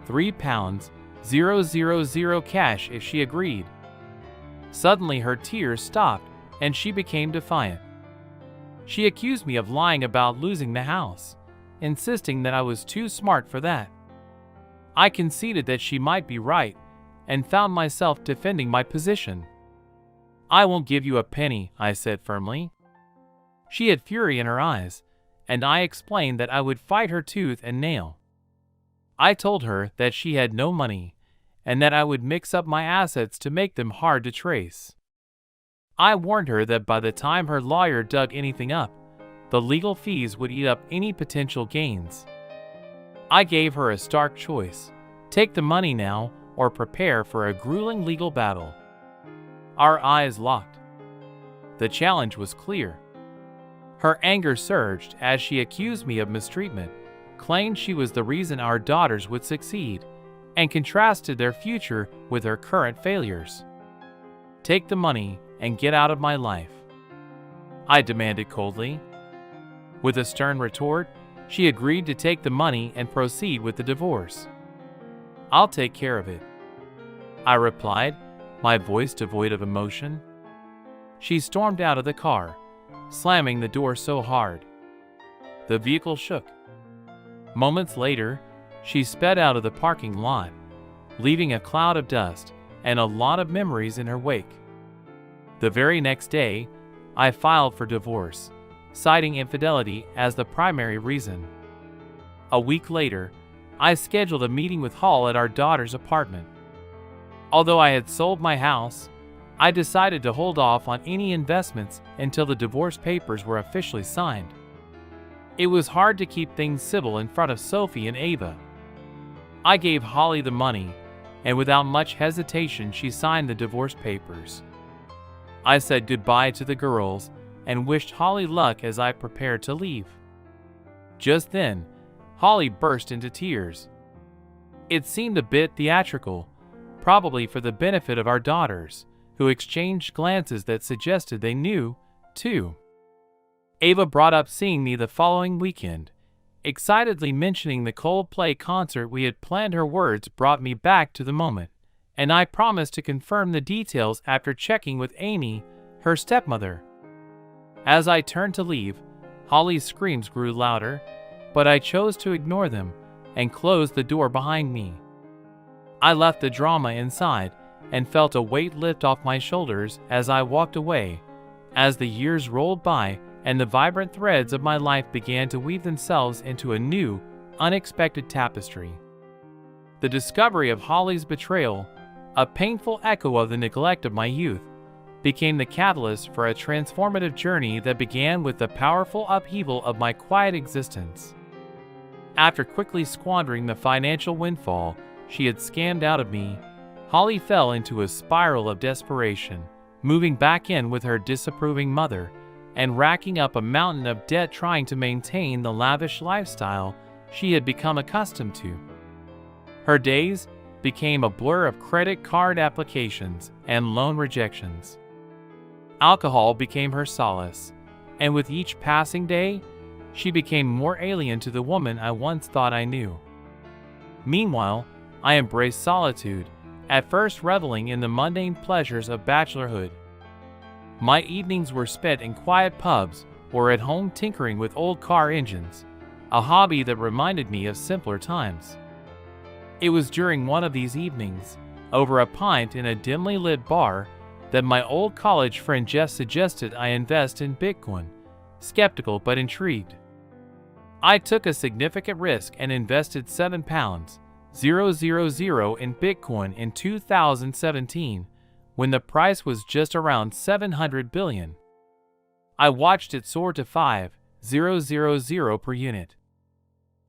S1: £3,000 cash if she agreed. Suddenly her tears stopped and she became defiant. She accused me of lying about losing the house, insisting that I was too smart for that. I conceded that she might be right and found myself defending my position. "I won't give you a penny," I said firmly. She had fury in her eyes, and I explained that I would fight her tooth and nail. I told her that she had no money and that I would mix up my assets to make them hard to trace. I warned her that by the time her lawyer dug anything up, the legal fees would eat up any potential gains. I gave her a stark choice: take the money now or prepare for a grueling legal battle. Our eyes locked. The challenge was clear. Her anger surged as she accused me of mistreatment, claimed she was the reason our daughters would succeed, and contrasted their future with her current failures. "Take the money and get out of my life," I demanded coldly. With a stern retort, she agreed to take the money and proceed with the divorce. "I'll take care of it," I replied, my voice devoid of emotion. She stormed out of the car, slamming the door so hard the vehicle shook. Moments later, she sped out of the parking lot, leaving a cloud of dust and a lot of memories in her wake. The very next day, I filed for divorce, citing infidelity as the primary reason. A week later, I scheduled a meeting with Hall at our daughter's apartment. Although I had sold my house, I decided to hold off on any investments until the divorce papers were officially signed. It was hard to keep things civil in front of Sophie and Ava. I gave Holly the money, and without much hesitation she signed the divorce papers. I said goodbye to the girls and wished Holly luck as I prepared to leave. Just then, Holly burst into tears. It seemed a bit theatrical, probably for the benefit of our daughters, who exchanged glances that suggested they knew, too. Ava brought up seeing me the following weekend, excitedly mentioning the Coldplay concert we had planned. Her words brought me back to the moment, and I promised to confirm the details after checking with Amy, her stepmother. As I turned to leave, Holly's screams grew louder, but I chose to ignore them and closed the door behind me. I left the drama inside and felt a weight lift off my shoulders as I walked away. As the years rolled by and the vibrant threads of my life began to weave themselves into a new, unexpected tapestry. The discovery of Holly's betrayal, a painful echo of the neglect of my youth, became the catalyst for a transformative journey that began with the powerful upheaval of my quiet existence. After quickly squandering the financial windfall she had scammed out of me, Holly fell into a spiral of desperation, moving back in with her disapproving mother and racking up a mountain of debt trying to maintain the lavish lifestyle she had become accustomed to. Her days became a blur of credit card applications and loan rejections. Alcohol became her solace, and with each passing day, she became more alien to the woman I once thought I knew. Meanwhile, I embraced solitude, at first reveling in the mundane pleasures of bachelorhood. My evenings were spent in quiet pubs or at home tinkering with old car engines, a hobby that reminded me of simpler times. It was during one of these evenings, over a pint in a dimly lit bar, that my old college friend Jeff suggested I invest in Bitcoin, skeptical but intrigued. I took a significant risk and invested £7,000 in Bitcoin in 2017, when the price was just around 700 billion. I watched it soar to 5,000 per unit.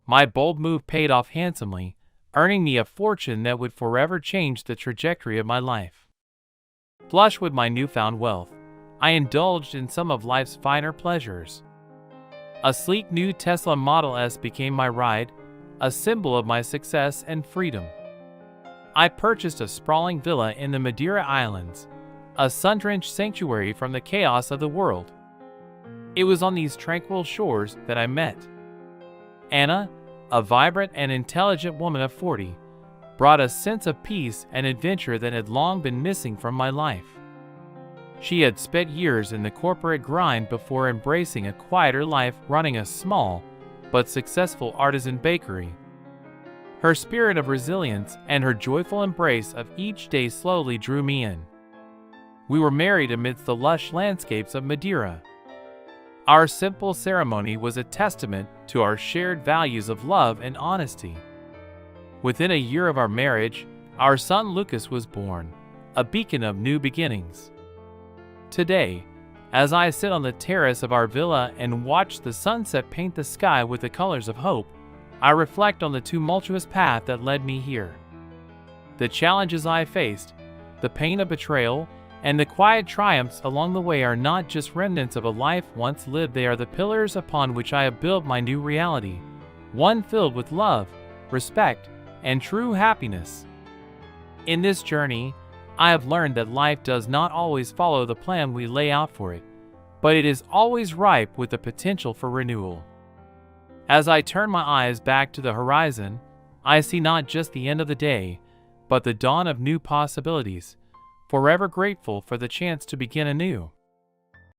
S1: My bold move paid off handsomely, earning me a fortune that would forever change the trajectory of my life. Flush with my newfound wealth, I indulged in some of life's finer pleasures. A sleek new Tesla Model S became my ride, a symbol of my success and freedom. I purchased a sprawling villa in the Madeira Islands, a sun-drenched sanctuary from the chaos of the world. It was on these tranquil shores that I met Anna, a vibrant and intelligent woman of 40, brought a sense of peace and adventure that had long been missing from my life. She had spent years in the corporate grind before embracing a quieter life running a small but successful artisan bakery. Her spirit of resilience and her joyful embrace of each day slowly drew me in. We were married amidst the lush landscapes of Madeira. Our simple ceremony was a testament to our shared values of love and honesty. Within a year of our marriage, our son Lucas was born, a beacon of new beginnings. Today, as I sit on the terrace of our villa and watch the sunset paint the sky with the colors of hope, I reflect on the tumultuous path that led me here. The challenges I faced, the pain of betrayal, and the quiet triumphs along the way are not just remnants of a life once lived, they are the pillars upon which I have built my new reality, one filled with love, respect, and true happiness. In this journey, I have learned that life does not always follow the plan we lay out for it, but it is always ripe with the potential for renewal. As I turn my eyes back to the horizon, I see not just the end of the day, but the dawn of new possibilities, forever grateful for the chance to begin anew.